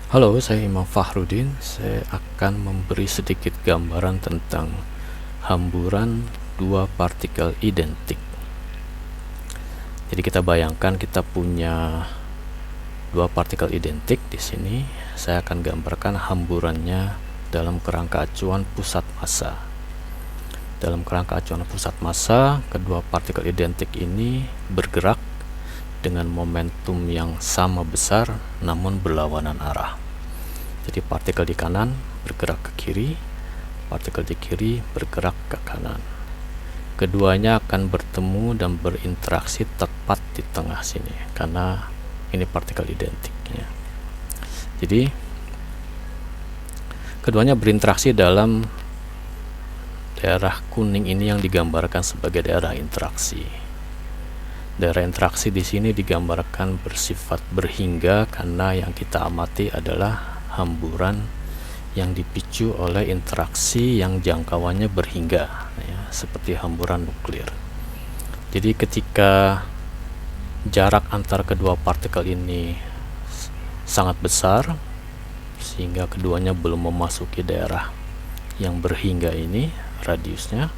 Halo, saya Imam Fahrudin. Saya akan memberi sedikit gambaran tentang hamburan dua partikel identik. Jadi kita bayangkan kita punya dua partikel identik di sini. Saya akan gambarkan hamburannya dalam kerangka acuan pusat massa. Dalam kerangka acuan pusat massa, kedua partikel identik ini bergerak dengan momentum yang sama besar namun berlawanan arah. Jadi partikel di kanan bergerak ke kiri, partikel di kiri bergerak ke kanan. Keduanya akan bertemu dan berinteraksi tepat di tengah sini karena ini partikel identiknya. Jadi keduanya berinteraksi dalam daerah kuning ini yang digambarkan sebagai daerah interaksi. Daerah interaksi di sini digambarkan bersifat berhingga karena yang kita amati adalah hamburan yang dipicu oleh interaksi yang jangkauannya berhingga, ya, seperti hamburan nuklir. Jadi ketika jarak antara kedua partikel ini sangat besar sehingga keduanya belum memasuki daerah yang berhingga ini, radiusnya,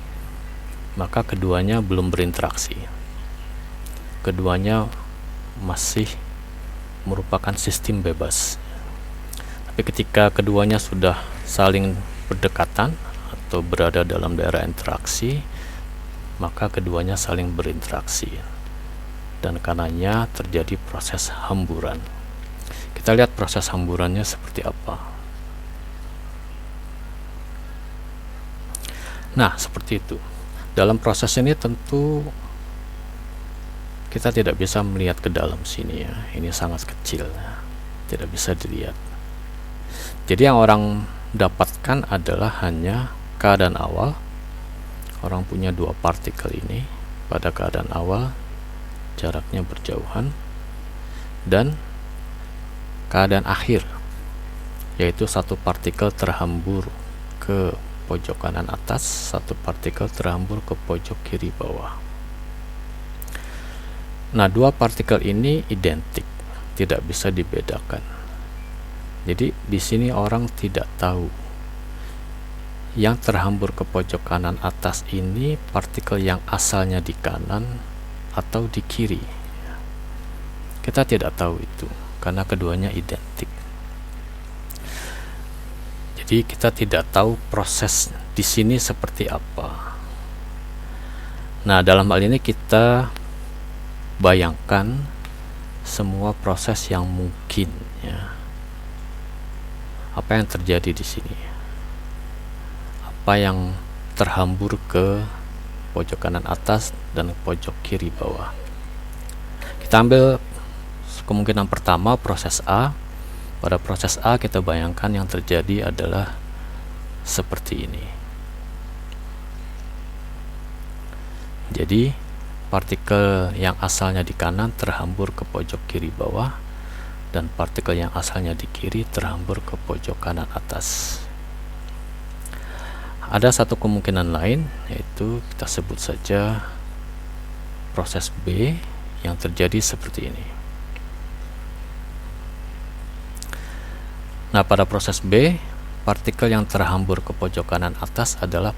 maka keduanya belum berinteraksi. Keduanya masih merupakan sistem bebas. Tapi ketika keduanya sudah saling berdekatan atau berada dalam daerah interaksi, maka keduanya saling berinteraksi dan karenanya terjadi proses hamburan. Kita lihat proses hamburannya seperti apa. Nah, seperti itu. Dalam proses ini tentu kita tidak bisa melihat ke dalam sini, ya. Ini sangat kecil, ya. Tidak bisa dilihat. Jadi yang orang dapatkan adalah hanya keadaan awal. Orang punya dua partikel ini pada keadaan awal, jaraknya berjauhan, dan keadaan akhir, yaitu satu partikel terhambur ke pojok kanan atas, satu partikel terhambur ke pojok kiri bawah. Nah, dua partikel ini identik, tidak bisa dibedakan. Jadi di sini orang tidak tahu yang terhambur ke pojok kanan atas ini partikel yang asalnya di kanan atau di kiri. Kita tidak tahu itu karena keduanya identik. Jadi kita tidak tahu proses di sini seperti apa. Nah, dalam hal ini kita bayangkan semua proses yang mungkin, ya. Apa yang terjadi di sini? Apa yang terhambur ke pojok kanan atas dan pojok kiri bawah? Kita ambil kemungkinan pertama, proses A. Pada proses A kita bayangkan yang terjadi adalah seperti ini. Jadi partikel yang asalnya di kanan terhambur ke pojok kiri bawah, dan partikel yang asalnya di kiri terhambur ke pojok kanan atas. Ada satu kemungkinan lain, yaitu kita sebut saja proses B yang terjadi seperti ini. Nah, pada proses B, partikel yang terhambur ke pojok kanan atas adalah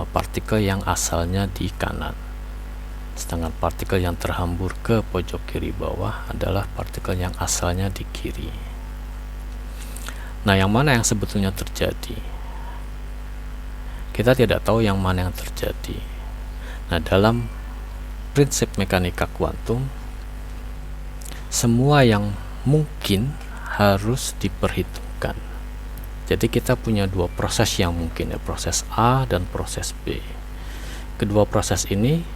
partikel yang asalnya di kanan. Sedangkan partikel yang terhambur ke pojok kiri bawah adalah partikel yang asalnya di kiri. Nah, yang mana yang sebetulnya terjadi? Kita tidak tahu yang mana yang terjadi. Nah, dalam prinsip mekanika kuantum, semua yang mungkin harus diperhitungkan. Jadi kita punya dua proses yang mungkin, ya, proses A dan proses B. Kedua proses ini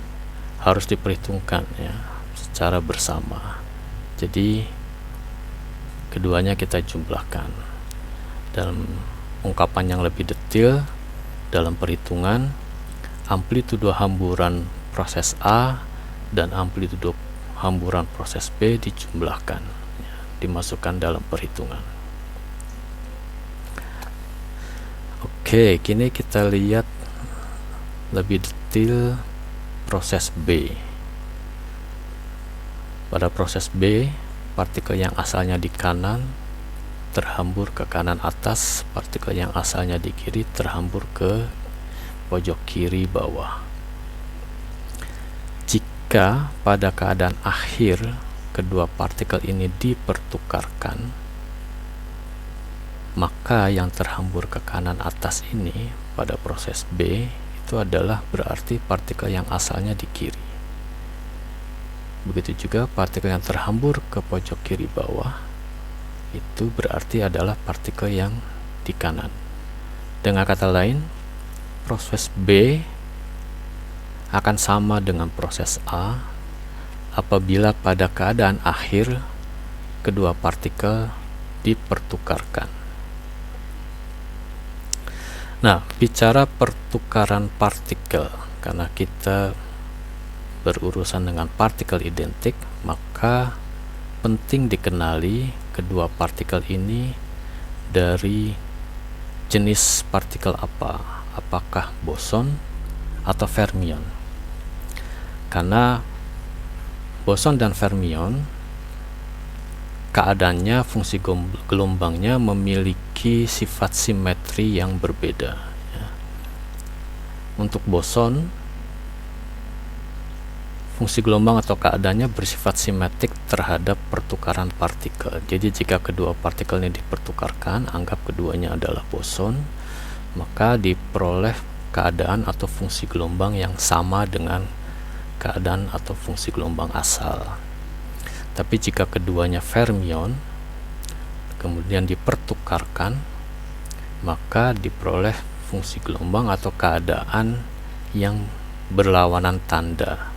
harus diperhitungkan, ya, secara bersama. Jadi keduanya kita jumlahkan. Dalam ungkapan yang lebih detail, dalam perhitungan, amplitudo hamburan proses A dan amplitudo hamburan proses B dijumlahkan, ya, dimasukkan dalam perhitungan. Oke, kini kita lihat lebih detail proses B. Pada proses B, partikel yang asalnya di kanan terhambur ke kanan atas, partikel yang asalnya di kiri terhambur ke pojok kiri bawah. Jika pada keadaan akhir kedua partikel ini dipertukarkan, maka yang terhambur ke kanan atas ini pada proses B itu adalah berarti partikel yang asalnya di kiri. Begitu juga partikel yang terhambur ke pojok kiri bawah itu berarti adalah partikel yang di kanan. Dengan kata lain, proses B akan sama dengan proses A apabila pada keadaan akhir kedua partikel dipertukarkan. Nah, bicara pertukaran partikel, karena kita berurusan dengan partikel identik, maka penting dikenali kedua partikel ini dari jenis partikel apa, apakah boson atau fermion. Karena boson dan fermion keadaannya, fungsi gelombangnya memiliki sifat simetri yang berbeda ya. Untuk boson, fungsi gelombang atau keadaannya bersifat simetrik terhadap pertukaran partikel. Jadi jika kedua partikel ini dipertukarkan, anggap keduanya adalah boson, maka diperoleh keadaan atau fungsi gelombang yang sama dengan keadaan atau fungsi gelombang asal. Tapi jika keduanya fermion kemudian dipertukarkan, maka diperoleh fungsi gelombang atau keadaan yang berlawanan tanda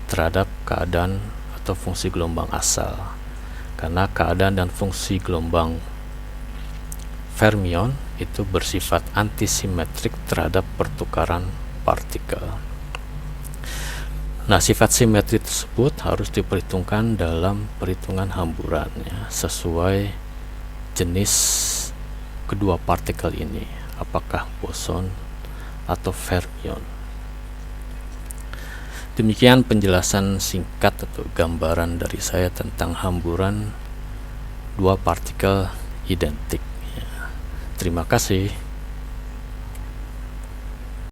terhadap keadaan atau fungsi gelombang asal. Karena keadaan dan fungsi gelombang fermion itu bersifat antisimetrik terhadap pertukaran partikel. Nah, sifat simetri tersebut harus diperhitungkan dalam perhitungan hamburan ya, sesuai jenis kedua partikel ini, apakah boson atau fermion. Demikian penjelasan singkat atau gambaran dari saya tentang hamburan dua partikel identik ya. Terima kasih.